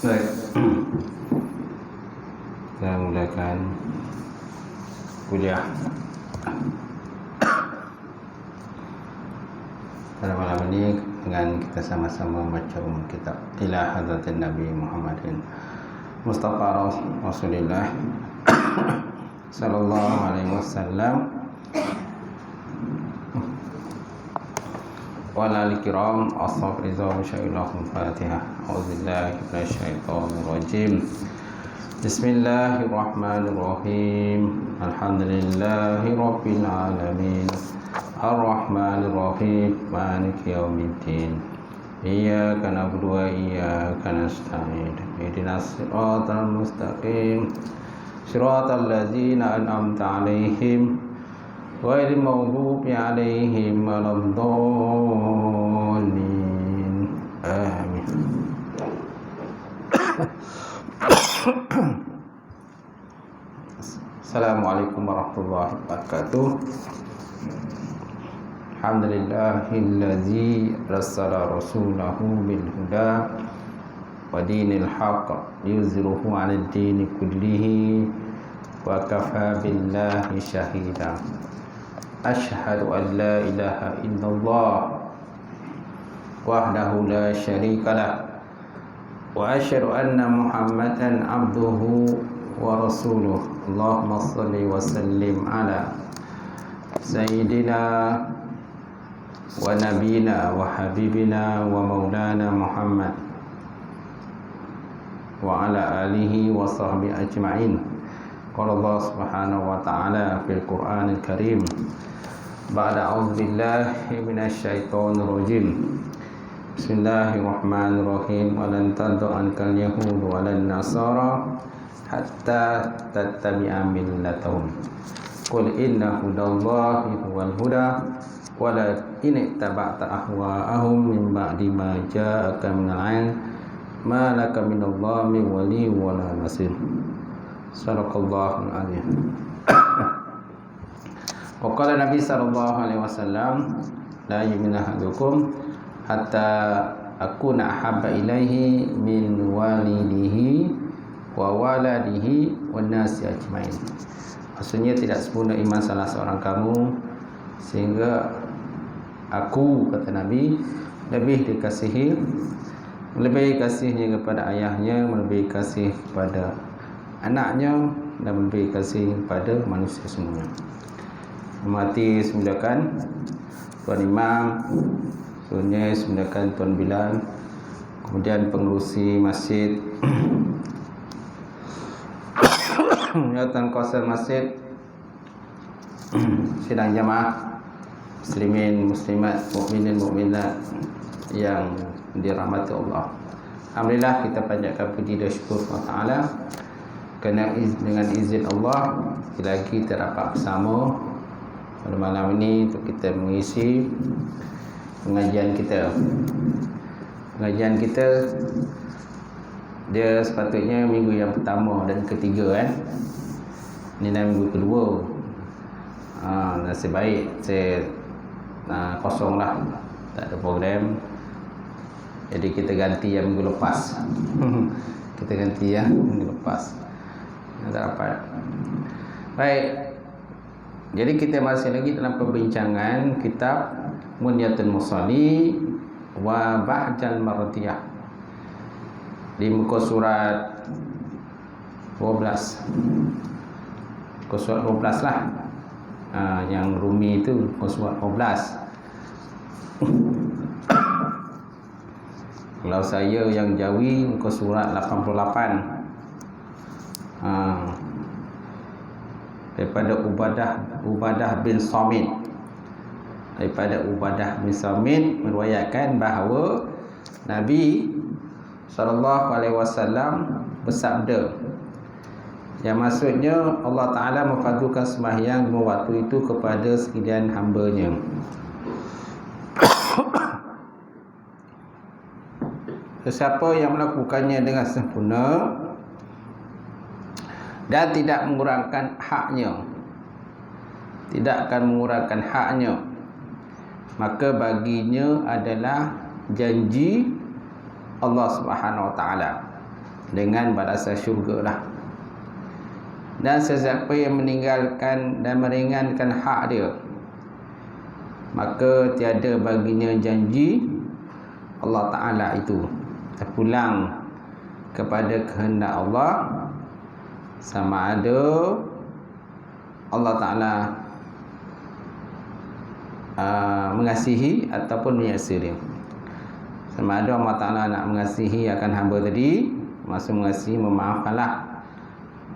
Baik. Kita mulakan kuliah pada malam ini dengan kita sama-sama membaca kitab ila hadratin Nabi Muhammadin Mustafa Rasulullah sallallahu alaihi wasallam wala al-kiram astaghfirullah wa Fatihah. A'udzubillahi minasyaitonir rajim. Bismillahirrahmanirrahim. Alhamdulillahi rabbil alamin. Ar-Rahmanir Rahim. Maliki yaumiddin. Iyyaka na'budu wa iyyaka nasta'in. Ihdinas siratal mustaqim. Siratal ladzina an'amta 'alaihim ghairil maghdubi 'alaihim waladdallin. Amin. Assalamualaikum warahmatullahi wabarakatuh. Alhamdulillahillazi rassala rasulahu bil huda wa dinil haqq yuzhiruhu 'alad dini kullihi wa kafa billahi shahida. Asyhadu an la ilaha illallah wahdahu la syarikalah wa asyhadu anna Muhammadan abduhu wa rasuluh. Allahumma shalli wa sallim ala sayyidina wa nabiyina wa habibina wa maulana Muhammad wa ala alihi wa sahbihi ajma'in. Qala Allah subhanahu wa ta'ala fil Qur'anil Karim ba'da a'udzu billahi minasyaitonir rajim. Bismillahirrahmanirrahim. Walan tarda ankal yahud walan nasara hatta tattabi'a millatahum. Qul inna hudallahi huwal huda wala in ittaba'ta ahwa'ahum min ba'di ma ja'aka minal 'ilm ma laka minallahi min wali wala nasir. Sadaqallahul azim. Wa qala Nabi sallallahu alaihi wasallam la yu'minu ahadukum hatta akuna ahabba ilaihi min walidihi wa waladihi wan nasi ajmain. Maksudnya tidak sempurna iman salah seorang kamu sehingga aku, kata Nabi, lebih dikasihi, lebih kasihnya kepada ayahnya, lebih kasih kepada anaknya, dan lebih kasih kepada manusia semuanya. Mati semulakan Tuan Imam, Sungai semulakan Tuan Bilal, kemudian pengurusi masjid, Tuan Kawasan masjid, sidang jamaah muslimin, muslimat, mukminin, mukminat yang dirahmati Allah. Alhamdulillah, kita panjatkan puji dan syukur Allah Ta'ala kerana dengan izin Allah kita lagi terdapat bersama pada malam ini untuk kita mengisi pengajian kita. Pengajian kita dia sepatutnya minggu yang pertama dan ketiga kan. Ini dah minggu kedua. Nasib baik saya kosong lah, tak ada program. Jadi kita ganti yang minggu lepas. Kita ganti yang minggu lepas. Tak dapat. Baik. Jadi kita masih lagi dalam perbincangan kitab Munyatul Musalli wa Bahjal Mardiyah di muka surat 12. Muka surat 12 lah. Yang Rumi itu muka surat 12. Kalau saya yang Jawi muka surat 88. Daripada Ubadah bin Samit. Daripada Ubadah bin Samit meriwayatkan bahawa Nabi SAW bersabda, yang maksudnya Allah Ta'ala memfardukan sembahyang 5 waktu itu kepada sekalian hamba-Nya. Sesiapa yang melakukannya dengan sempurna dan tidak mengurangkan haknya, tidak akan mengurangkan haknya, maka baginya adalah janji Allah Subhanahu Wa Taala dengan balasan syurga lah. Dan sesiapa yang meninggalkan dan meringankan hak dia, maka tiada baginya janji Allah Ta'ala itu terpulang kepada kehendak Allah, sama ada Allah Ta'ala mengasihi ataupun menyiksa dia. Sama ada Allah Ta'ala nak mengasihi akan hamba tadi, maksud mengasihi, memaafkanlah,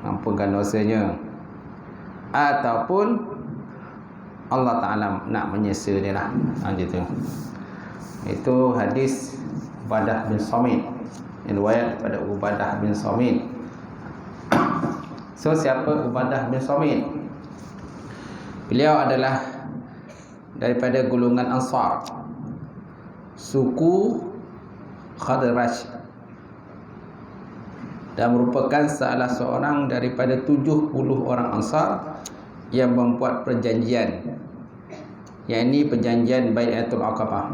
ampunkan dosanya, ataupun Allah Ta'ala nak menyiksa dia lah. Gitu. Itu hadis Ubadah bin Samit, riwayat pada Ubadah bin Samit. So, siapa Ubadah bin Samit? Beliau adalah daripada golongan Ansar, suku Khadraj, dan merupakan salah seorang daripada 70 orang Ansar yang membuat perjanjian, yakni perjanjian Bai'atul Aqabah,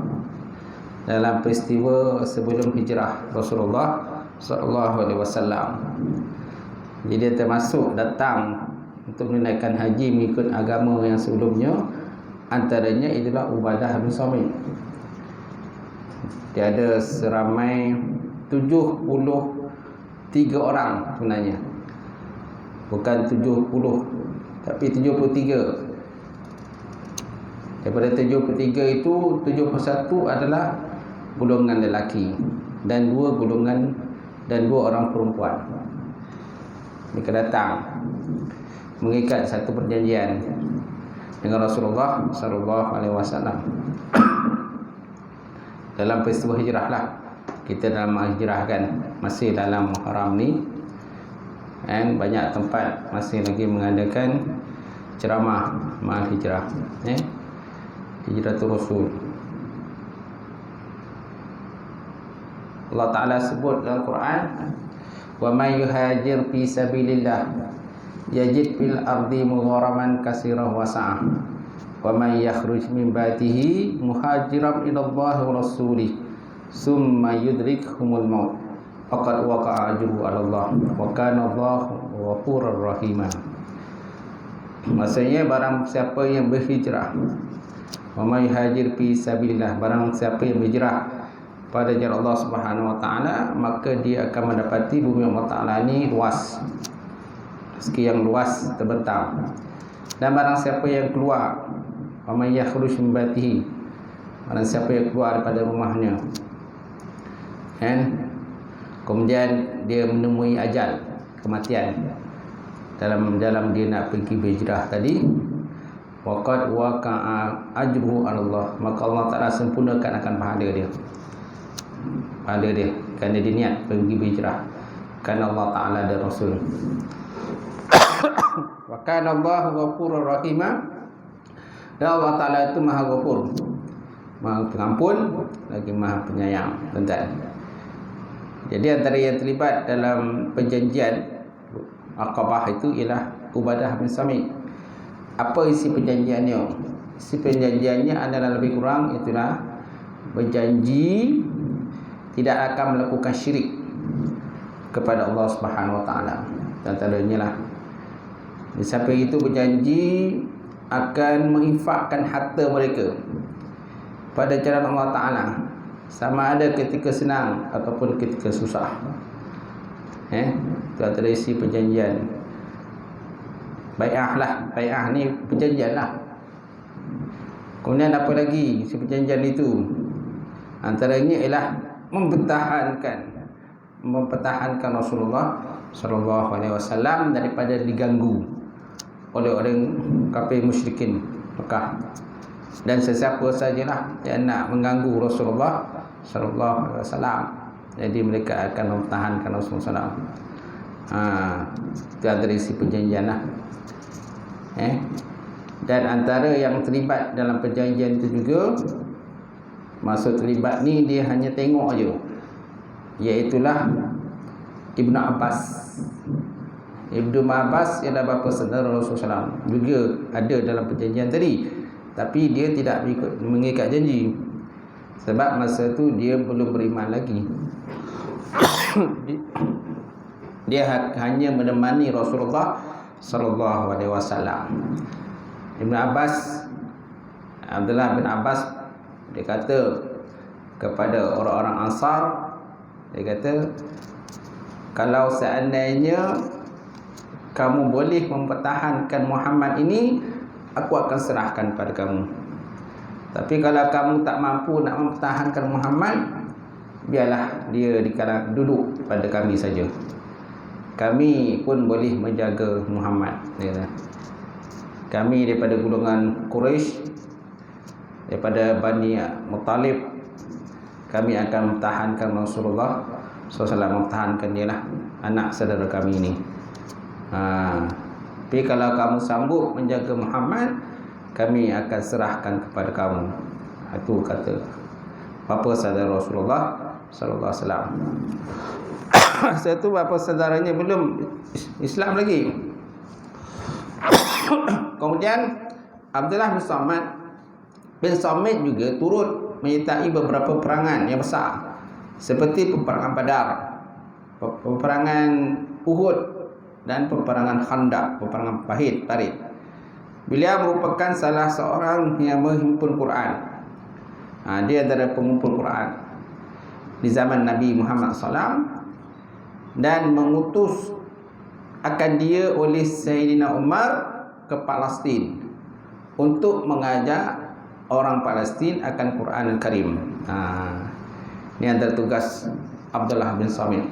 dalam peristiwa sebelum hijrah Rasulullah SAW. Jadi dia termasuk datang untuk menunaikan haji mengikut agama yang sebelumnya. Antaranya itulah Ubadah bin Samit. Dia ada seramai 73 orang sebenarnya, bukan 70, tapi 73. Daripada 73 itu 71 adalah golongan lelaki dan 2 orang perempuan. Mereka datang mengikat satu perjanjian dengan Rasulullah SAW dalam peristiwa hijrah lah. Kita dalam hijrah kan, masih dalam Muharram ni, dan banyak tempat masih lagi mengadakan ceramah mahal hijrah, Hijratul Rasul. Allah Ta'ala sebut dalam Quran, wa may yuhajir fi sabilillah yajid fil ardi mugharaman katsirah wa sa'ah wa may yakhruj min baitihi muhajiran ila Allah wa rasulih summa yudrikhumul maut faqad waqa'a ajruhu 'ala Allah wa kana Allahu ghafurur rahim. Maksudnya, barang siapa yang berhijrah, wa may yuhajir fi sabilillah, barang siapa yang berhijrah pada jalan Allah Subhanahu wa taala, maka dia akan mendapati bumi Allah Taala ini luas, rezeki yang luas terbentang. Dan barang siapa yang keluar, wa may yakhruj min baitihi, barang siapa yang keluar daripada rumahnya, kemudian dia menemui ajal, kematian, dalam dia nak pergi berhijrah tadi, waqad waqa'a ajruhu 'ala Allah, maka Allah Taala sempurnakan akan pahala dia kerana dia niat pergi berhijrah kerana Allah Ta'ala dan Rasul. Wa kana Allahu ghafurur rahim, dan Allah Ta'ala itu Maha Ghafur, Maha Pengampun, lagi Maha Penyayang, tuan-tuan. Jadi antara yang terlibat dalam perjanjian Aqabah itu ialah Ubadah bin Samit. Apa isi perjanjiannya? Isi perjanjiannya adalah lebih kurang itulah berjanji tidak akan melakukan syirik kepada Allah Subhanahu wa taala. Dan antaranya lah, siapa itu berjanji akan menginfakkan harta mereka pada jalan Allah Taala, sama ada ketika senang ataupun ketika susah. Itu antara isi perjanjian. Bai'ah lah, bai'ah ni perjanjian lah. Kemudian apa lagi isi perjanjian itu? Antaranya ialah mempertahankan Rasulullah sallallahu alaihi wasallam daripada diganggu oleh orang kafir musyrikin Mekah. Dan sesiapa sajalah yang nak mengganggu Rasulullah sallallahu alaihi wasallam, jadi mereka akan mempertahankan Rasulullah. Itu antara isi perjanjian lah. Dan antara yang terlibat dalam perjanjian itu juga, maksud terlibat ni dia hanya tengok aja, iaitulah Ibnu Abbas. Ibnu Abbas ialah bapa saudara Rasulullah SAW, juga ada dalam perjanjian tadi, tapi dia tidak mengikat janji sebab masa tu dia belum beriman lagi. Dia hanya menemani Rasulullah sallallahu alaihi wasallam. Abdullah bin Abbas dia kata kepada orang-orang Ansar, dia kata, kalau seandainya kamu boleh mempertahankan Muhammad ini, aku akan serahkan pada kamu. Tapi kalau kamu tak mampu nak mempertahankan Muhammad, biarlah dia duduk pada kami saja. Kami pun boleh menjaga Muhammad. Kami daripada golongan Quraisy, daripada Bani Muttalib, kami akan mempertahankan Rasulullah SAW, mempertahankan dia lah, anak saudara kami ini. Tapi kalau kamu sanggup menjaga Muhammad, kami akan serahkan kepada kamu. Itu kata bapa saudara Rasulullah sallallahu alaihi wasallam. Satu bapa saudaranya belum Islam lagi. Kemudian Abdullah bin Samit juga turut menyertai beberapa peperangan yang besar, seperti peperangan Badar, peperangan Uhud, dan peperangan Khandaq, peperangan Parit. Beliau merupakan salah seorang yang menghimpun Quran. Dia adalah pengumpul Quran di zaman Nabi Muhammad SAW, dan mengutus akan dia oleh Sayyidina Umar ke Palestin untuk mengajak orang Palestin akan Quran Al-Karim. Ini adalah tugas Abdullah bin Samit.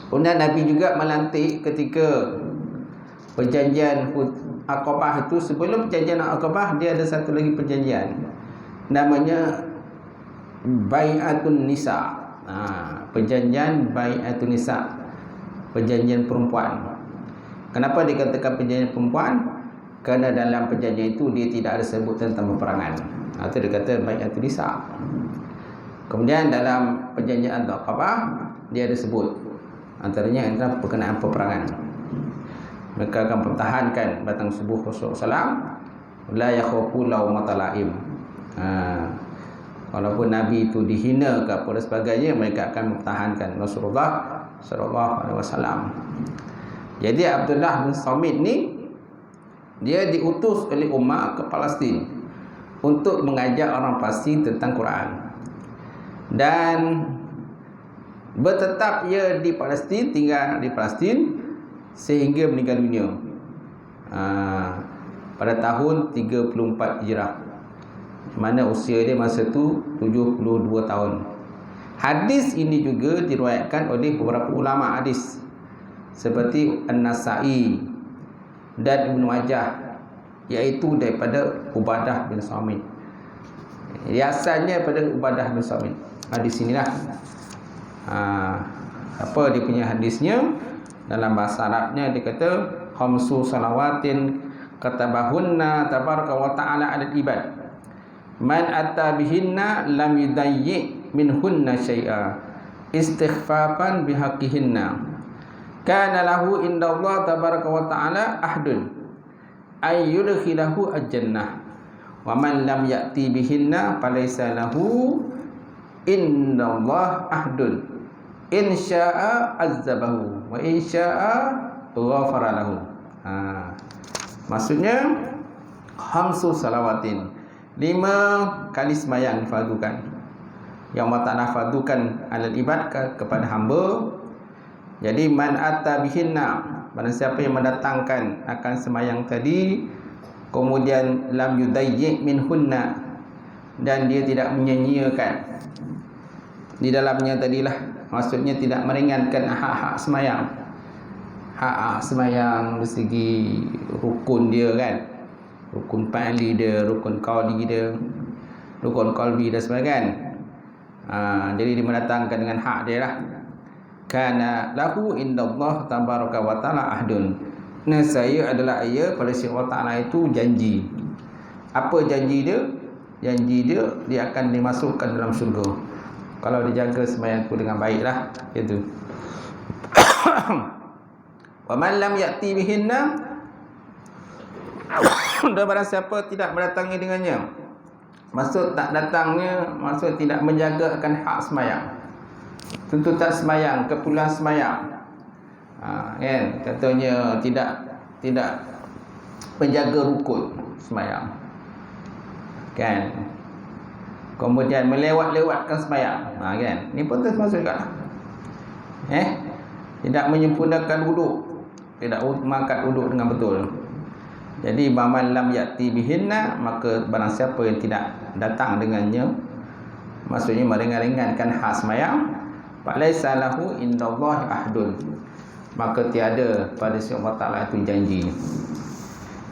Kemudian Nabi juga melantik ketika perjanjian Aqabah itu. Sebelum perjanjian Aqabah, dia ada satu lagi perjanjian, namanya Bai'atun Nisa. Perjanjian Bai'atun Nisa, perjanjian perempuan. Kenapa dikatakan perjanjian perempuan? Kerana dalam perjanjian itu dia tidak ada sebut tentang peperangan. Itu dia kata Bai'atun Nisa. Kemudian dalam perjanjian Aqabah dia ada sebut, antaranya adalah berkenaan peperangan. Mereka akan pertahankan batang tubuh Rasulullah SAW, la yakhafu laumata laim. Walaupun Nabi itu dihina ke apa dan sebagainya, mereka akan mempertahankan Rasulullah SAW. Jadi Abdullah bin Samit ni, dia diutus oleh Umar ke Palestin untuk mengajak orang Palestin tentang Quran, dan bertetap ia di Palestin, tinggal di Palestin sehingga meninggal dunia pada tahun 34 Hijrah, mana usia dia masa itu 72 tahun. Hadis ini juga diriwayatkan oleh beberapa ulama hadis seperti An-Nasa'i dan Ibn Majah, iaitu daripada Ubadah bin Samit. Dia asalnya daripada Ubadah bin Samit. Hadis inilah apa dia punya hadisnya. Dalam bahasa Arabnya dia kata khamsu salawatin katabahunna tabaraka wa ta'ala 'alal ibad, man atta bihinna lam yudayyi minhunna syai'a istighfafan bihaqqihinna kana lahu indallah tabaraka wa ta'ala ahdun ay yudkhilahu al-jannah, wa man lam ya'ti bihinna falaysa lahu indallah ahdun in sya'a azzabahu wa in sya'a ghafara lahu. Maksudnya khamsu salawatin, 5 kali sembahyang difardukan, yang Allah Ta'ala fardukan alal ibad kepada hamba. Jadi man atta bihinna, barang siapa yang mendatangkan akan sembahyang tadi, kemudian lam yudayyi minhunna, dan dia tidak menyia-nyiakan di dalamnya tadilah, maksudnya tidak meringankan hak-hak semayang. Hak-hak semayang dari segi rukun dia kan, rukun fa'li dia, rukun qauli dia, rukun qalbi dan sebagainya. Jadi dia mendatangkan dengan hak dia lah. Kana lahu indallah tabaraka wa ta'ala ahdun. Nescaya adalah ia pada si Allah Ta'ala itu janji. Apa janji dia? Janji dia akan dimasukkan dalam syurga kalau dijaga sembahyang itu dengan baiklah, gitu. Wa man lam ya'ti bihinna, dan barang siapa tidak mendatangi dengannya, maksud tak datangnya, maksud tidak menjaga akan hak sembahyang. tuntutan semayang, keperluan semayang. Kan katanya tidak menjaga rukun semayang. Kan. Kemudian melewat-lewatkan semayang. Kan. Ni pun termasuk juga. Tidak menyempurnakan wuduk. Tidak mengangkat wuduk dengan betul. Jadi man lam yati bihinna, maka barang siapa yang tidak datang dengannya, maksudnya meringan-ringankan hak semayang, falaisa lahu indallahi ahdun, maka tiada pada si Allah Taala itu janji.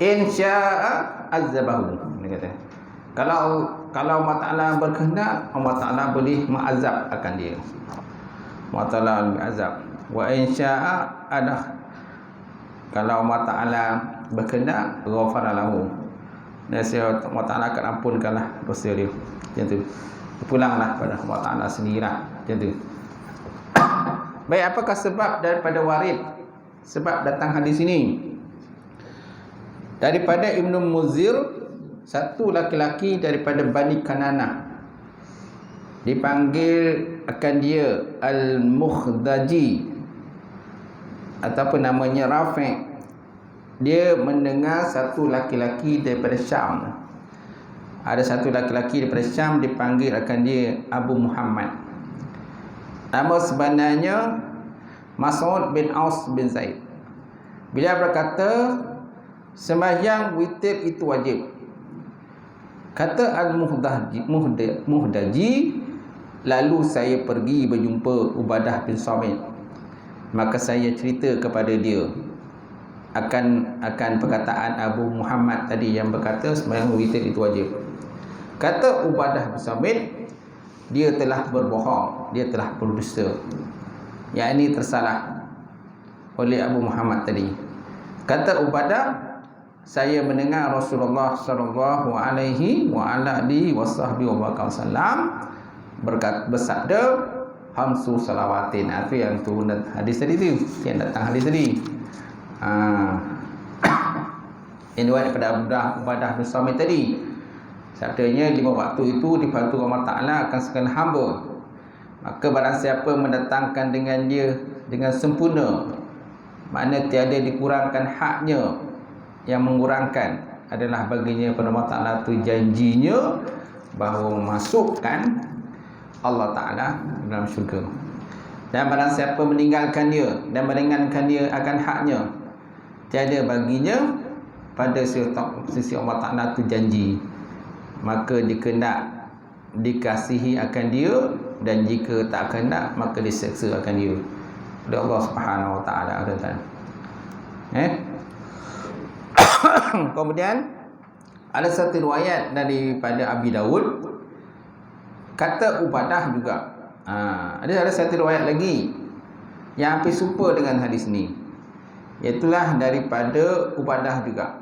In syaa azabahu, dia kata. Kalau Allah Taala berkehendak, Allah Taala boleh mengazab akan dia. Allah Taala azab. Wa in syaa ada, kalau Allah Taala berkehendak, ghafara lahu, dan Allah Taala akan ampunkanlah dosa dia. Macam tu. Pulanglah pada Allah Taala sendirilah. Macam tu. Baik, apakah sebab daripada warid? Sebab datang hadis ini daripada Ibnu Muzir, satu laki-laki daripada Bani Kananah, dipanggil akan dia Al-Mukhdaji ataupun namanya Rafi'. Dia mendengar satu laki-laki daripada Syam. Ada satu laki-laki daripada Syam dipanggil akan dia Abu Muhammad. Nama sebenarnya Mas'ud bin Aus bin Zaid. Beliau berkata, sembahyang witir itu wajib. Kata Al-Muhdaji, lalu saya pergi berjumpa Ubadah bin Samit. Maka saya cerita kepada dia akan perkataan Abu Muhammad tadi yang berkata sembahyang witir itu wajib. Kata Ubadah bin Samit, dia telah berbohong, dia telah berdusta, yakni tersalah oleh Abu Muhammad tadi. Kata Ubadah, saya mendengar Rasulullah sallallahu alaihi wasallam bersabda, hamsu salawatin. Itu yang turun hadis tadi tu, yang datang hadis tadi. Ini daripada Ubadah bin Samit tadi. Sabdanya 5 waktu itu dibantu Allah Ta'ala akan segala hamba. Maka barang siapa mendatangkan dengan dia dengan sempurna, makna tiada dikurangkan haknya, yang mengurangkan adalah baginya pada Allah Ta'ala itu janjinya bahawa memasukkan Allah Ta'ala dalam syurga. Dan barang siapa meninggalkan dia dan meringankan dia akan haknya, tiada baginya pada sisi Allah Ta'ala itu janji, maka jika nak dikasihi akan dia, dan jika tak kehendak maka diseksa akan dia oleh Allah Subhanahu Wa Ta'ala. Kemudian ada satu riwayat daripada Abi Dawud, kata Ubadah juga. Ada satu riwayat lagi yang hampir serupa dengan hadis ni, iaitulah daripada Ubadah juga,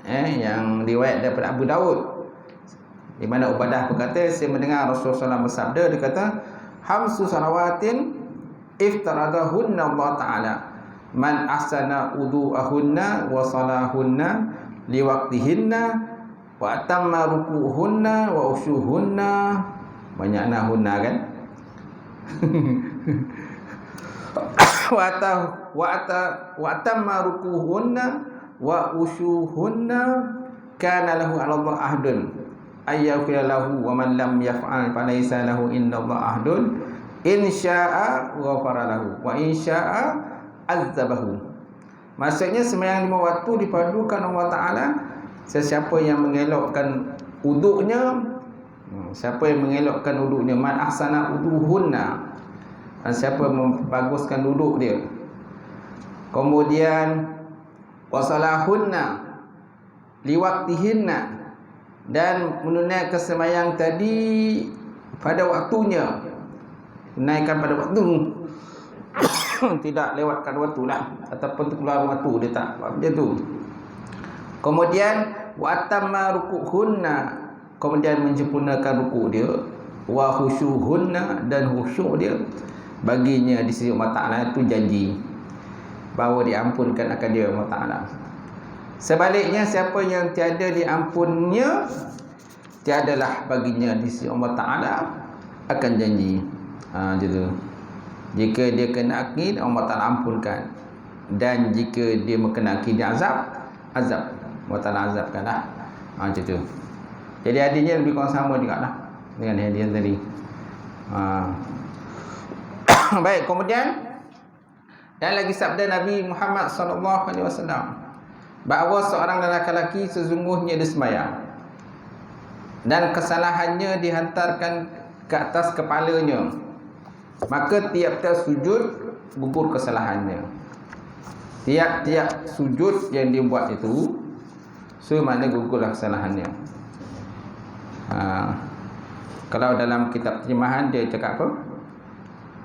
yang riwayat daripada Abu Dawud, di mana Ubadah berkata, saya mendengar Rasulullah SAW bersabda, dia kata, hamsu salawatin iftaradahunna Allah Ta'ala, man ahsana wudu'ahunna wa salahunna liwaqtihinna wa atamma ruku'hunna wa usyuhunna. Banyak hunna kan. wa atamma ruku'hunna wa usyuhunna kana lahu 'ala Allah ahdun ayyafira lahu wa man lam yaf'al falaysa lahu indallahi ahdun in syaa'a ghafara lahu wa in syaa'a azabahu. Maksudnya sembahyang 5 waktu dipadukan Allah Ta'ala. Sesiapa yang mengelakkan wuduknya, man ahsana wuduhunna, dan siapa membaguskan wuduk dia, kemudian wasalahunna liwaqtihinna, dan menunaikan sembahyang tadi pada waktunya, tunaikan pada waktu, tidak lewatkan waktu lah, ataupun terkeluar waktu, dia tak macam tu. Kemudian wa atamma ruku'hunna, kemudian menyempurnakan rukuk dia, wa khusyuhunna, dan khusyuk dia, baginya di sisi Allah Ta'ala itu janji bahawa diampunkan akan dia Allah Ta'ala. Sebaliknya, siapa yang tiada diampunnya, tiadalah baginya di sisi Allah Ta'ala akan janji. Gitu. Jika dia kena akid, Allah Ta'ala ampunkan. Dan jika dia kena akid, dia azab. Allah Ta'ala azabkan lah. Macam tu. Jadi hadisnya lebih kurang sama juga lah dengan hadis tadi. Baik, kemudian dan lagi sabda Nabi Muhammad SAW bahawa seorang lelaki sesungguhnya dia sembahyang dan kesalahannya dihantarkan ke atas kepalanya, maka tiap-tiap sujud gugur kesalahannya. Tiap-tiap sujud yang dia buat itu semana gugurlah kesalahannya. Kalau dalam kitab terjemahan dia cakap apa?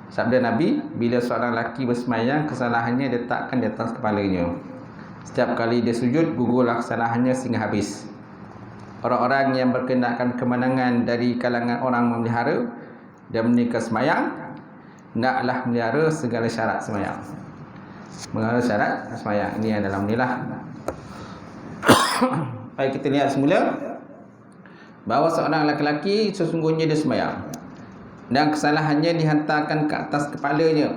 Sabda Nabi, bila seorang lelaki bersemayang, kesalahannya diletakkan di atas kepalanya. Setiap kali dia sujud, gugurlah kesalahannya sehingga habis. Orang-orang yang berkendakan kemenangan dari kalangan orang memelihara dan menikah semayang, hendaklah melihara segala syarat semayang. Melihara syarat semayang. Ini yang dalam inilah. Baik, kita lihat semula bahawa seorang lelaki sesungguhnya dia semayang dan kesalahannya dihantarkan ke atas kepalanya.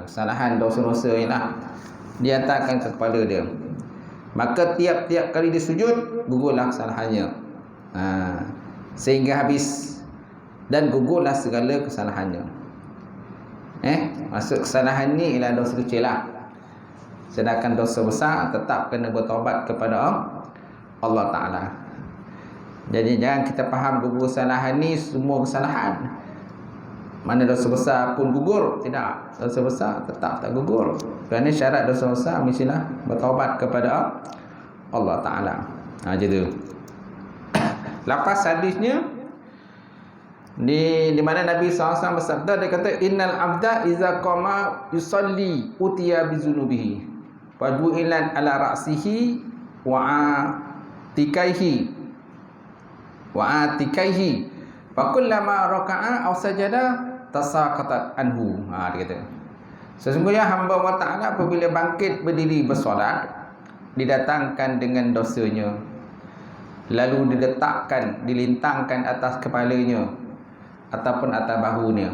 Kesalahan dosa-dosa ialah dihantarkan ke kepala dia. Maka tiap-tiap kali dia sujud, gugurlah kesalahannya sehingga habis, dan gugurlah segala kesalahannya. Maksud kesalahan ni ialah dosa kecil lah. Sedangkan dosa besar tetap kena bertaubat kepada Allah Ta'ala. Jadi jangan kita faham gugur kesalahan ni semua kesalahan. Mana dosa besar pun gugur. Tidak. Dosa besar tetap tak gugur. Kerana syarat dosa besar mestilah bertaubat kepada Allah Ta'ala. Macam tu. Lepas hadisnya di mana Nabi SAW bersabda, dia kata innal abda iza qama yusalli utiya bizunubihi wa du'ilan ala ra'sihi wa atikaihi fa kullama raka'a aw sajada tasaqatat anhu. Dia kata sesungguhnya hamba Allah Ta'ala apabila bangkit berdiri bersolat, didatangkan dengan dosanya, lalu diletakkan, dilintangkan atas kepalanya ataupun atas bahunya.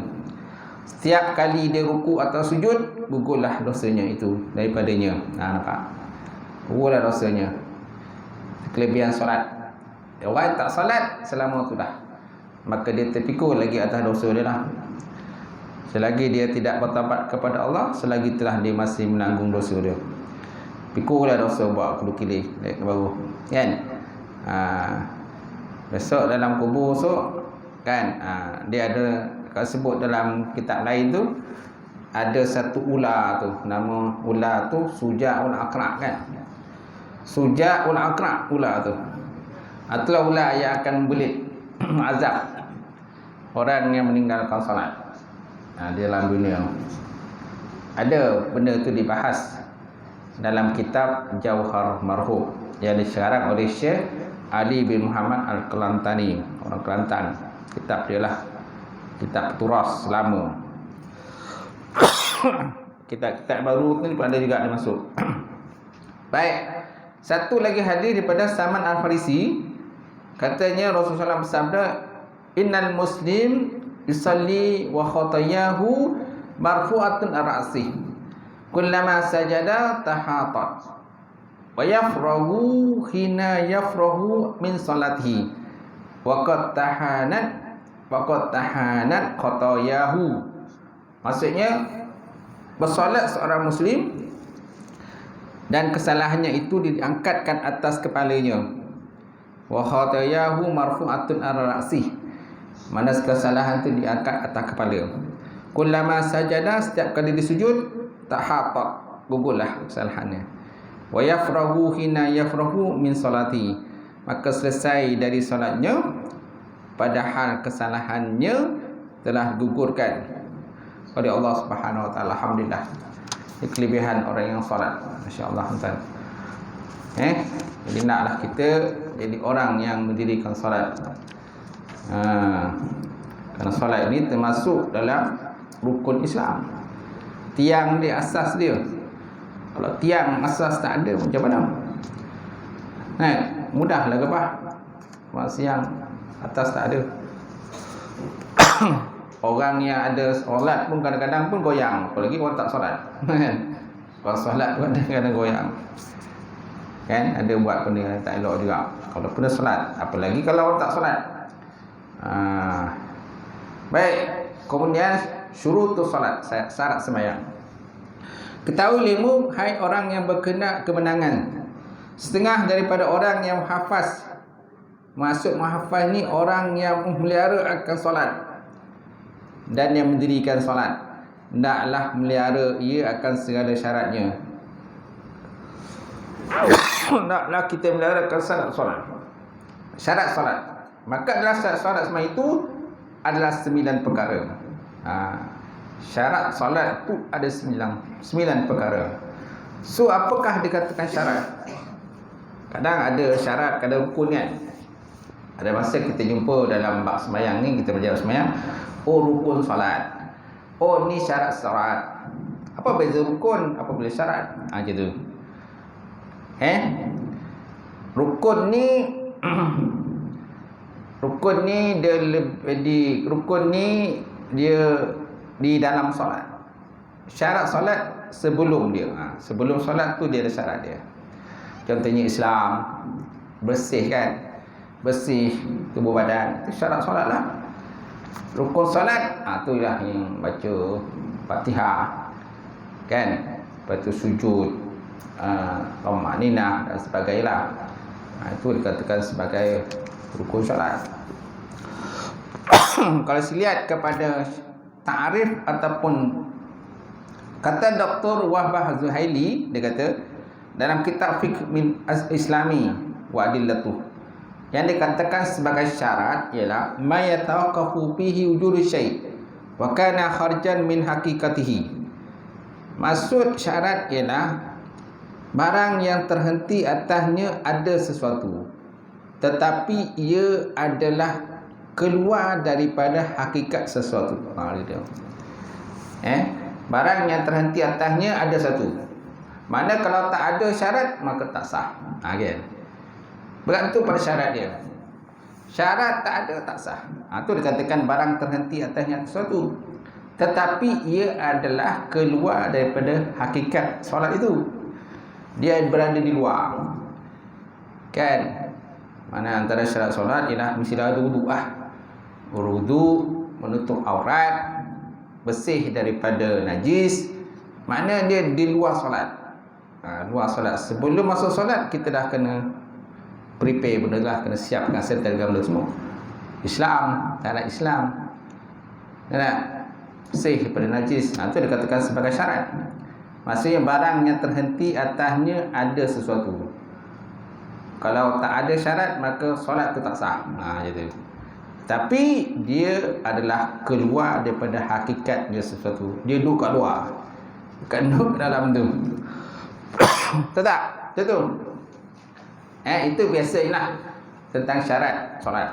Setiap kali dia ruku atau sujud, gugurlah dosanya itu daripadanya. Nampak? Gugurlah dosanya. Kelebihan solat. Orang tak solat selama tu dah, maka dia terpikul lagi atas dosa dia lah. Selagi dia tidak bertaubat kepada Allah, selagi telah dia masih menanggung dosa dia. Pikullah dosa buat kelu-kili baru. Kan? Besok dalam kubur esok kan, dia ada sebut dalam kitab lain tu, ada satu ular tu, nama ular tu Sujaul Aqra' kan. Sujaul Aqra' ular tu. Itulah ular yang akan membelit azab orang yang meninggalkan solat di dalam dunia. Ada benda tu dibahas dalam kitab Jauhar Marhum yang disyarah oleh Syekh Ali bin Muhammad Al-Kelantani, orang Kelantan. Kitab dia lah, kitab turas lama. Kitab baru ni pun ada juga dia masuk. Baik, satu lagi hadis daripada Salman Al-Farisi. Katanya Rasulullah bersabda, innal muslim yusalli wa khatayahu marfu'atun ar-ra'si kullama sajada tahatat wa yafrahu hina yafrahu min salatihi wa qad tahanat khatayahu. Maksudnya bersolat seorang muslim dan kesalahannya itu diangkatkan atas kepalanya. Wa khatayahu marfu'atun ar-ra'si, mana kesalahan itu diangkat atas kepala. Kullama sajada, setiap kali disujud, tahatat, gugurlah kesalahannya. Wa yafrahu hina yafrahu min salati, maka selesai dari solatnya padahal kesalahannya telah digugurkan oleh Allah Subhanahu wa taala. Alhamdulillah. Ini kelebihan orang yang solat. Masya-Allah tuan. Jadi naklah kita jadi orang yang mendirikan solat. Kerana solat ini termasuk dalam rukun Islam. Tiang dia, asas dia. Kalau tiang asas tak ada, macam mana? Mudahlah ke apa? Siang atas tak ada. Orang yang ada solat pun kadang-kadang pun goyang, apalagi orang tak solat. Kalau solat pun kadang-kadang goyang. Kan ada buat benda yang tak elok juga kalau pun solat, apalagi kalau orang tak solat. Baik, kemudian syurutus solat, syarat sembahyang. Ketahui limu, hai orang yang berkehendak kemenangan, setengah daripada orang yang menghafaz. Maksud menghafaz ni orang yang memelihara akan solat dan yang mendirikan solat. Hendaklah melihara ia akan segala syaratnya. Hendaklah kita melihara akan solat. Syarat solat. Maka dalam syarat solat semua itu adalah 9 perkara. Syarat solat itu ada 9 perkara. So apakah dikatakan syarat? Kadang ada syarat, kadang rukun kan. Ada masa kita jumpa dalam bab sembahyang ni, kita belajar sembahyang, oh rukun solat, oh ni syarat solat. Apa beza rukun, apa beza syarat? Macam tu. Rukun ni dia di dalam solat. Syarat solat sebelum dia. Sebelum solat tu dia ada syarat dia. Contohnya Islam, bersih kan? Bersih tubuh badan, itu syarat solat lah. Rukun solat, tu lah yang baca Fatihah kan? Lepas tu sujud, Tumaninah dan sebagainya. Itu dikatakan sebagai rukun solat. Kalau lihat kepada ta'arif ataupun kata Dr. Wahbah Zuhaili, dia kata dalam kitab Fiqh Islami wa Adillatuh, yang dikatakan sebagai syarat ialah ma yatawaqqafu fihi wujudu syai' wa kana kharjan min haqiqatihi. Maksud syarat ialah barang yang terhenti atasnya ada sesuatu, tetapi ia adalah keluar daripada hakikat sesuatu. Barang yang terhenti atasnya ada satu. Mana kalau tak ada syarat maka tak sah. Kan? Bergantung pada syarat dia. Syarat tak ada tak sah. Itu dikatakan barang terhenti atasnya sesuatu, tetapi ia adalah keluar daripada hakikat solat itu. Dia berada di luar. Kan? Mana antara syarat solat ialah mestilah ada wudu. Wudu, menutup aurat, bersih daripada najis. Makna dia di luar solat. Luar solat. Sebelum masuk solat kita dah kena prepare benda lah, kena siapkan serta benda semua. Islam, syarat Islam. Nak bersih daripada najis. Itu dikatakan sebagai syarat. Maksudnya barang yang terhenti atasnya ada sesuatu. Kalau tak ada syarat maka solat tu tak sah. Gitu. Tapi dia adalah keluar daripada hakikatnya sesuatu. Dia duduk kat luar, bukan duduk dalam tu. Betul tak? Betul. Itu biasanya tentang syarat solat.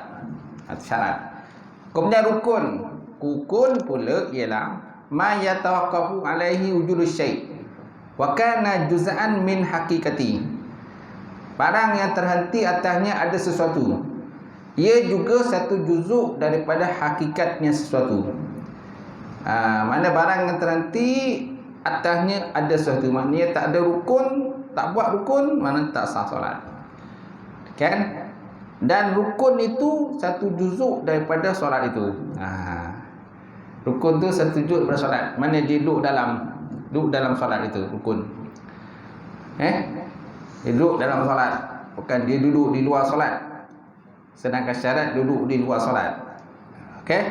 Syarat. Kemudian rukun. Rukun pula ialah ma yatawaqqafu alaihi wujudus syai' wa kana juz'an min haqiqati. Barang yang terhenti atasnya ada sesuatu, ia juga satu juzuk daripada hakikatnya sesuatu. Mana barang yang terhenti atasnya ada sesuatu, maknanya tak ada rukun, tak buat rukun, mana tak sah solat. Kan? Dan rukun itu satu juzuk daripada solat itu. Rukun tu satu juzuk daripada solat. Mana dia duduk dalam solat itu rukun. Dia duduk dalam solat, bukan dia duduk di luar solat. Sedangkan syarat duduk di luar solat. Okey?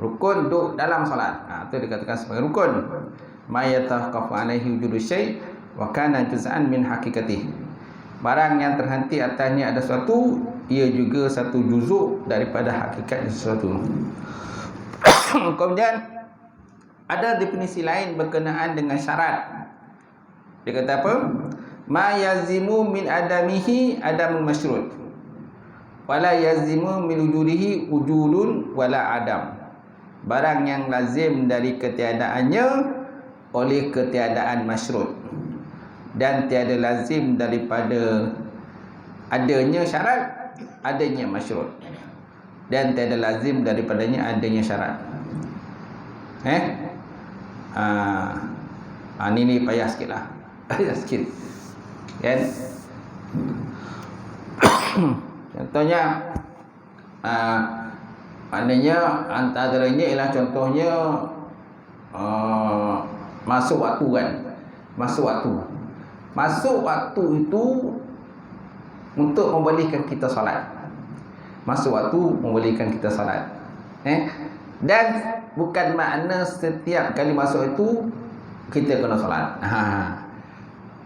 Rukun duduk dalam solat. Itu dikatakan sebagai rukun. Ma yatawaqqafu alaihi wujudu syai' wa kana juz'an min haqiqatihi. Barang yang terhenti atasnya ada sesuatu, ia juga satu juzuk daripada hakikat sesuatu. Kemudian ada definisi lain berkenaan dengan syarat. Dia kata apa? Ma yazimu min adamihi adamul masyrut, wala yazimu min wujudihi wujudun wala adam. Barang yang lazim dari ketiadaannya oleh ketiadaan masyrut, dan tiada lazim daripada adanya syarat adanya masyrut, dan tiada lazim daripadanya adanya syarat. Ni payah sikit lah. Payah sikit kan. Contohnya maknanya antaranya ialah contohnya masuk waktu kan. Masuk waktu itu untuk membolehkan kita solat. Dan bukan makna setiap kali masuk itu kita kena solat.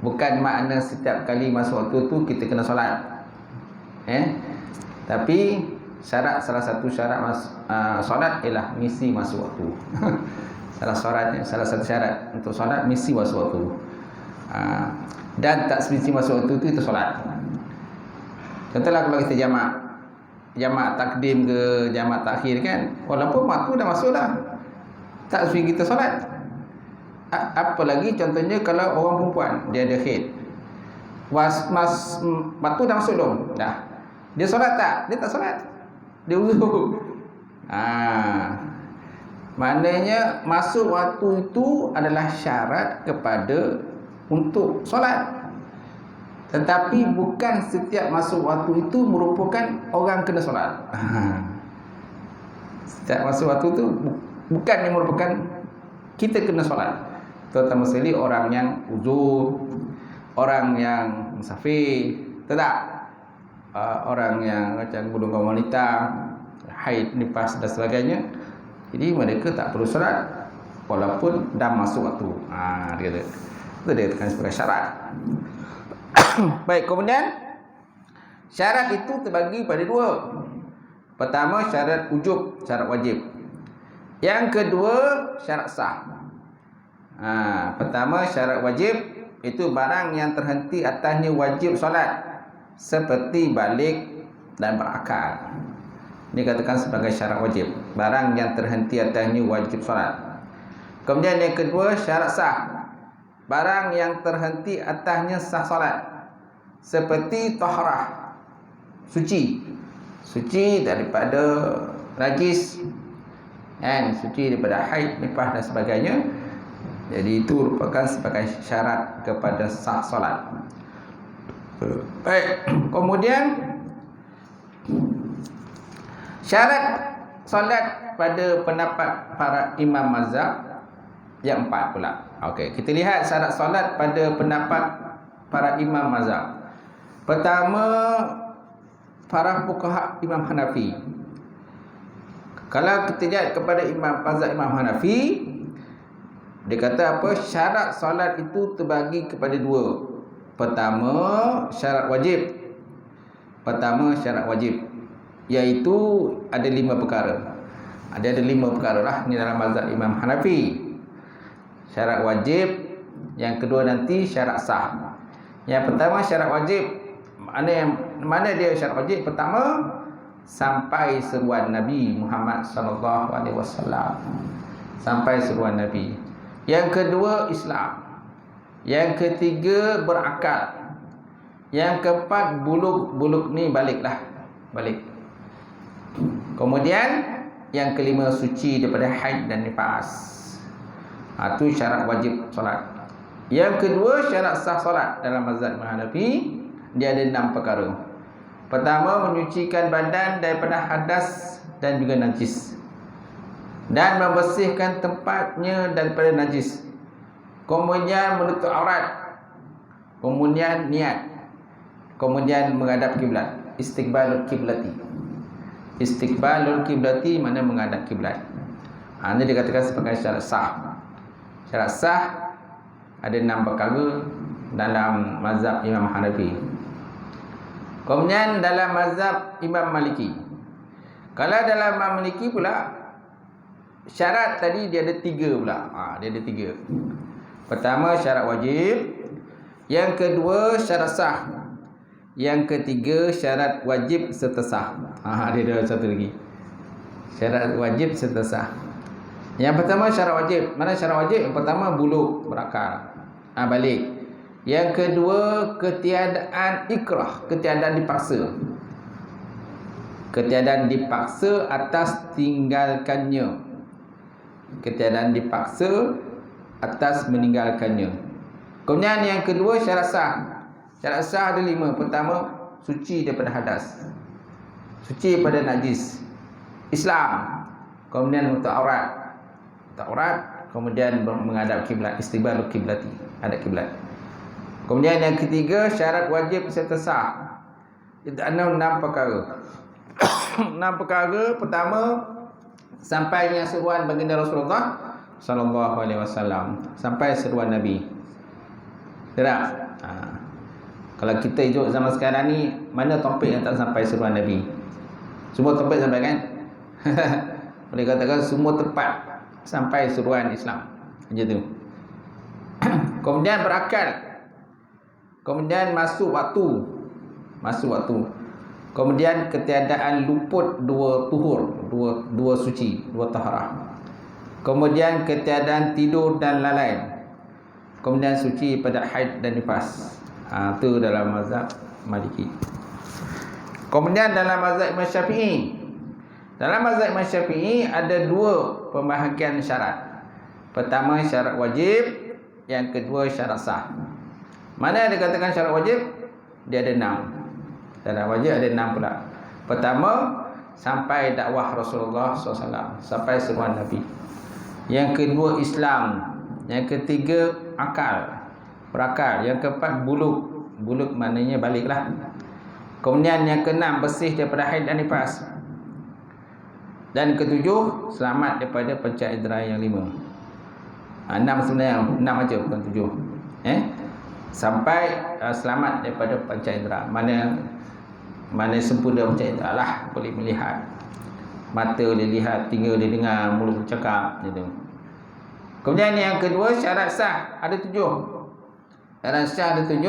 Bukan makna setiap kali masuk waktu itu kita kena solat. Tapi salah satu syarat solat ialah mesti masuk waktu. Salah satu syarat untuk solat mesti masuk waktu. Dan tak mesti masuk waktu itu kita solat. Contohlah kalau kita jamak takdim ke jamak takhir kan, walaupun waktu dah masuk dah, tak mesti kita solat. Apalagi contohnya kalau orang perempuan dia ada haid, waktu dah masuk belum? Dah. Dia solat tak? Dia tak solat. Dia uzur. Maknanya masuk waktu itu adalah syarat kepada untuk solat. Tetapi bukan setiap masuk waktu itu merupakan orang kena solat. Setiap masuk waktu itu bukan yang merupakan kita kena solat. Terutama sekali orang yang uzur, orang yang musafir, tidak. Orang yang macam golongan wanita, haid, nifas dan sebagainya. Jadi mereka tak perlu solat walaupun dah masuk waktu. Dia kata. Itu dia katakan sebagai syarat. Baik, kemudian syarat itu terbagi pada dua. Pertama syarat ujub, syarat wajib. Yang kedua syarat sah. Pertama syarat wajib itu barang yang terhenti atasnya wajib solat, seperti balik dan berakal. Ini katakan sebagai syarat wajib, barang yang terhenti atasnya wajib solat. Kemudian yang kedua syarat sah, barang yang terhenti atasnya sah solat, seperti taharah, suci daripada najis, suci daripada haid, nifas dan sebagainya. Jadi itu merupakan sebagai syarat kepada sah solat. Baik, kemudian syarat solat pada pendapat para imam mazhab yang 4 pula. Okey, kita lihat syarat solat pada pendapat para imam mazhab. Pertama, para fuqaha Imam Hanafi. Kalau kita lihat kepada mazhab Imam Hanafi, dia kata apa? Syarat solat itu terbagi kepada dua. Pertama syarat wajib, iaitu ada 5 perkara. Ada 5 perkara lah ni dalam mazhab Imam Hanafi. Syarat wajib, yang kedua nanti syarat sah. Yang pertama syarat wajib, mana dia syarat wajib? Pertama, sampai seruan Nabi Muhammad sallallahu alaihi wasallam. Sampai seruan Nabi. Yang kedua Islam. Yang ketiga berakal. Yang keempat buluk ni balik. Kemudian yang kelima suci daripada haid dan nifas. Itu syarat wajib solat. Yang kedua syarat sah solat dalam mazhab Hanafi, dia ada 6 perkara. Pertama, menyucikan badan daripada hadas dan juga najis, dan membersihkan tempatnya daripada najis. Kemudian menutup aurat. Kemudian niat. Kemudian menghadap kiblat. Istiqbalul kiblati mana menghadap kiblat. Ini dikatakan sebagai syarat sah. Syarat sah ada 6 perkara dalam mazhab Imam Hanafi. Kemudian dalam mazhab Imam Maliki. Kalau dalam Imam Maliki pula, syarat tadi dia ada 3 pula. Dia ada 3. Pertama syarat wajib, yang kedua syarat sah, yang ketiga syarat wajib serta sah. Dia ada satu lagi. Syarat wajib serta sah. Yang pertama syarat wajib. Mana syarat wajib? Yang pertama buluk, berakal, balik. Yang kedua ketiadaan ikrah, ketiadaan dipaksa. Ketiadaan dipaksa atas tinggalkannya. ketiadaan dipaksa atas meninggalkannya. Kemudian yang kedua, syarat sah. Syarat sah ada 5. Pertama, suci daripada hadas, suci daripada najis, Islam, kemudian untuk aurat, kemudian menghadap kiblat, istiqbalul kiblati, hadap kiblat. Kemudian yang ketiga, syarat wajib serta sah. Itu ada 6 perkara. 6 perkara. Pertama, sampainya seruan baginda Rasulullah sallallahu alaihi wasallam, sampai seruan Nabi. Tak? Kalau kita hidup zaman sekarang ni, mana topik yang tak sampai seruan Nabi? Semua topik sampai kan? Boleh katakan semua tepat sampai seruan Islam. Macam tu. Kemudian berakal. Kemudian masuk waktu. Kemudian ketiadaan luput 2 tuhur, 2 suci, 2 taharah. Kemudian ketiadaan tidur dan lalai. Kemudian suci pada haid dan nifas. Itu dalam mazhab Maliki. Kemudian dalam mazhab Imam Syafi'i. Dalam mazhab Imam Syafi'i ada 2 pembahagian syarat. Pertama, syarat wajib. Yang kedua, syarat sah. Mana yang dikatakan syarat wajib? Dia ada 6. Syarat wajib ada 6 pula. Pertama, sampai dakwah Rasulullah SAW, sampai seruan Nabi. Yang kedua, Islam. Yang ketiga, berakal. Yang keempat, buluk maknanya baliklah. Kemudian yang keenam, bersih daripada haid dan nifas. Dan ketujuh, selamat daripada panca indera yang 5. 6 sebenarnya, 6 aja bukan 7. Sampai selamat daripada panca indera. Mana sempurna panca indera lah, boleh melihat. Mata boleh lihat, telinga boleh dengar, mulut bercakap, gitu. Kemudian yang kedua, syarat sah ada 7. Syarat sah ada 7.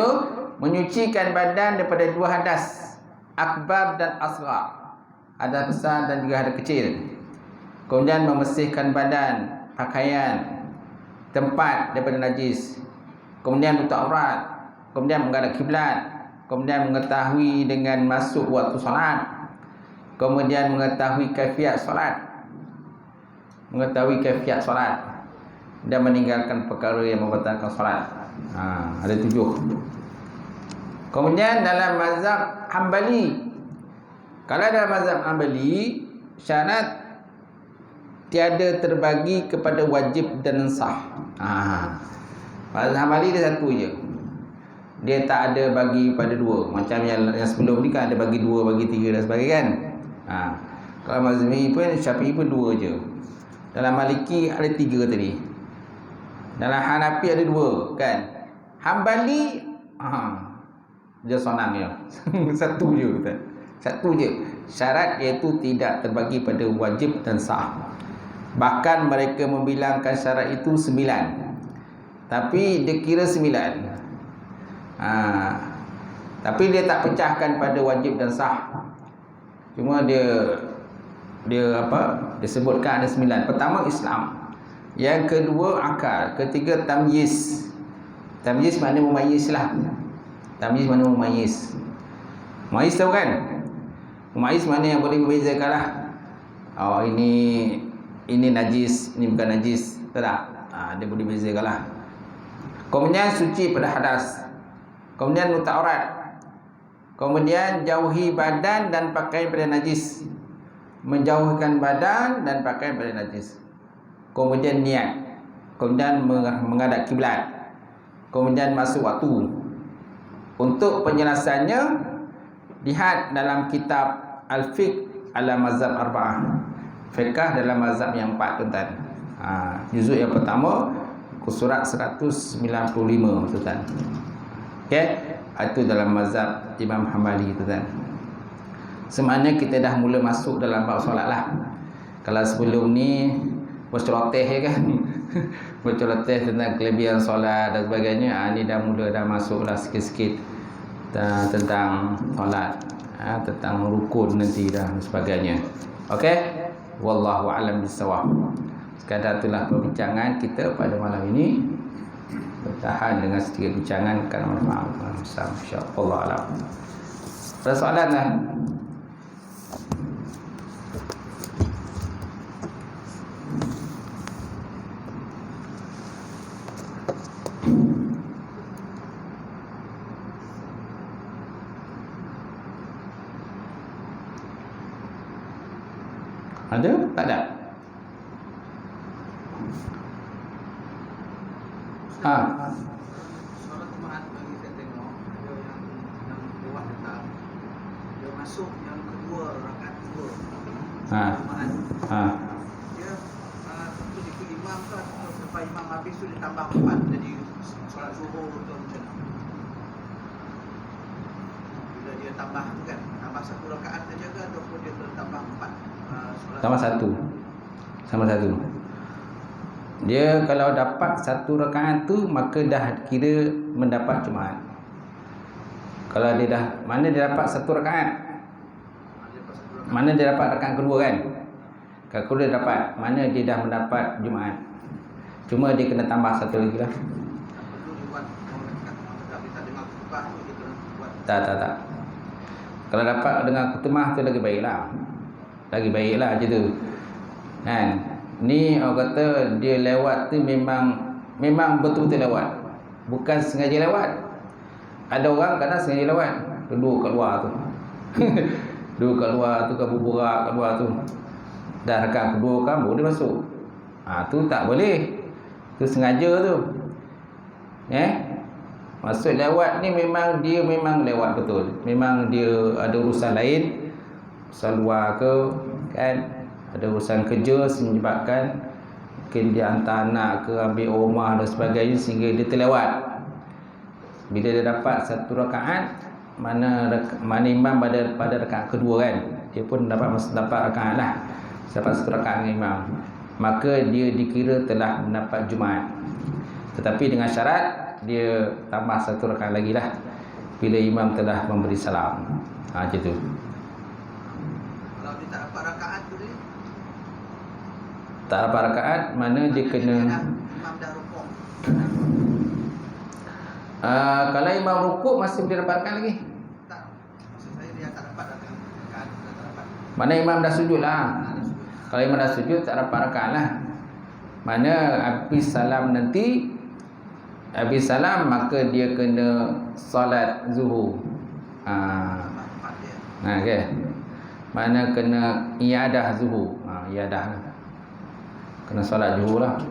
Menyucikan badan daripada 2 hadas, akbar dan asghar, hadas besar dan juga hadas kecil. Kemudian membersihkan badan, pakaian, tempat daripada najis. Kemudian untuk aurat. Kemudian menghadap kiblat. Kemudian mengetahui dengan masuk waktu solat. Kemudian mengetahui kaifiat solat. Dan meninggalkan perkara yang membatalkan solat. Ada 7. Kemudian dalam mazhab Hambali. Kalau dalam mazhab Hambali, syarat tiada terbagi kepada wajib dan sah. Mazhab Hambali dia satu je. Dia tak ada bagi pada 2. Macam yang sebelum ni kan ada bagi 2, bagi 3 dan sebagainya kan. Kalau Mazhab pun, Syafi'i pun 2 je. Dalam Maliki ada 3 tadi. Dalam Hanafi ada 2 kan. Hambali dia sonang je. Satu je kata. Satu je. Syarat iaitu tidak terbagi pada wajib dan sah. Bahkan mereka membilangkan syarat itu 9. Tapi dia kira 9. Tapi dia tak pecahkan pada wajib dan sah. Cuma dia sebutkan ada 9. Pertama, Islam. Yang kedua, akal. Ketiga, tamyiz. Tamyiz makna memayyiz lah. Tamyiz makna memayyiz. Memayyiz tahu kan? Memayyiz makna yang boleh membezakan lah. Ini najis, ini bukan najis. Tak? Dia boleh bezakan lah. Kemudian suci pada hadas. Kemudian nutup aurat. Kemudian jauhi badan dan pakaian pada najis. Menjauhkan badan dan pakaian pada najis. Kemudian niat. Kemudian menghadap kiblat. Kemudian masuk waktu. Untuk penjelasannya, lihat dalam kitab Al-Fiqh ala Mazhab Arba'ah. Fiqh dalam mazhab yang 4 tuan-tuan. Juzuk yang pertama, surat 195 tuan-tuan. Okey, itu dalam mazhab Imam Hambali tuan-tuan. Sebenarnya kita dah mula masuk dalam bab solat lah. Kalau sebelum ni berceloteh kan. Berceloteh tentang kelebihan solat dan sebagainya. Ni dah masuk lah sikit-sikit tentang solat, tentang rukun nanti dan sebagainya. Okey, wallahu a'lam bissawab. Sekadar itulah perbincangan kita pada malam ini. Bertahan dengan sedikit bincangan kerana manfaat insya-Allah alam. Ada soalan lah. Ada? Tak ada? Solat Jumaat bagi saya tengok ada yang lewat datang. Dia masuk yang kedua rakaat kedua. Jumaat. Dia tu ikut imam ke atau sampai imam habis tu dia tambah 4 jadi solat zuhur tu macam mana? Bila dia tambah tu kan, tambah 1 rakaat saja ke ataupun dia tambah 4 solat? Sama satu. Dia kalau dapat 1 rakaat tu maka dah kira mendapat Jumaat. Kalau dia dah, mana dia dapat 1 rakaat? Mana dia dapat rakaat kedua kan? Kalau dia dapat, mana dia dah mendapat Jumaat. Cuma dia kena tambah 1 lagi lah. Tak. Kalau dapat dengan khutbah tu lagi baiklah. Lagi baiklah je tu. Kan? Ni orang kata dia lewat tu memang betul-betul lewat. Bukan sengaja lewat. Ada orang kadang sengaja lewat. Duduk kat luar tu. Duduk kat luar tu kan berburak kat luar tu. Dah rakaat kedua kan baru dia masuk. Tu tak boleh. Tu sengaja tu. Maksud lewat ni memang lewat betul. Memang dia ada urusan lain. Urusan luar ke kan. Ada urusan kerja menyebabkan mungkin dia hantar anak ke ambil rumah dan sebagainya sehingga dia terlewat. Bila dia dapat 1 rakaat, mana imam pada rakaat kedua kan, dia pun dapat rakaat lah, dapat 1 rakaat dengan imam, maka dia dikira telah mendapat Jumaat. Tetapi dengan syarat dia tambah 1 rakaat lagi lah bila imam telah memberi salam. Macam tu. Kalau dia tak dapat rakaat tu dia tak dapat rakaat, mana dia kena imam dah rukuk. Kalau imam rukuk masih boleh dapat rakaat lagi. Tak. Maksud saya dia tak dapat rakaat, tak dapat. Mana imam dah sujud lah. Kalau imam dah sujud tak dapat rakaat lah. Mana habis salam nanti, habis salam maka dia kena solat zuhur. Okay. Mana kena iadah zuhur. Iadah lah. Kena solat zuhur lah.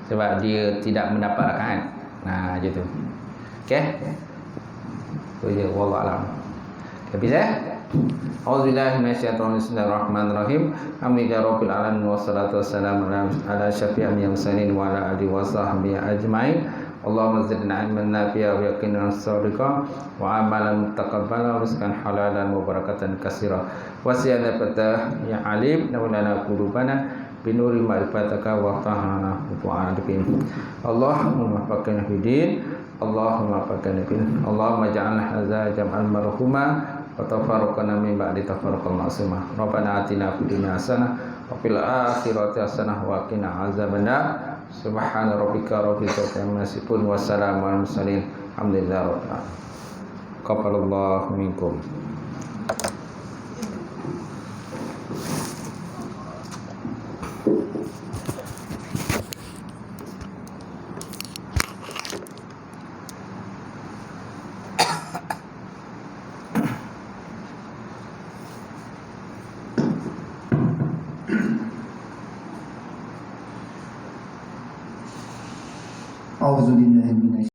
Sebab dia tidak mendapat rakaat. Macam tu. Okey. Tu je, wallahu alam. Habis Auzubillahi minasyaitonir rajim. Bismillahirrahmanirrahim. Alhamdulillahirabbil alamin wassalatu wassalamu ala asyrafil mursalin wa ala alihi wasahbihi ajmain. Allahumma zidna ilman nafi'a wa yaqinan shadiqan wa amalan mutaqabbala wa rizqan halalan wa barakatan katsira. Wa siyadatan ya alim lana qulubana binuri ma'rifataka wa tahana wa alikin. Allahumma faqina fid Allahumma faqina fid Allahumma ja'alna hadza jam'al marhuma wa tafarraqna min ba'di tafarruqal ma'sumah. Rabbana atina fid dunya hasanah wa fil akhirati hasanah wa qina azabannar. Subhana rabbika rabbil izzati amma yasifun wa salamun alal mursalin. Alhamdulillahi rabbil alamin. Qaballallahu minkum. Auzubillahi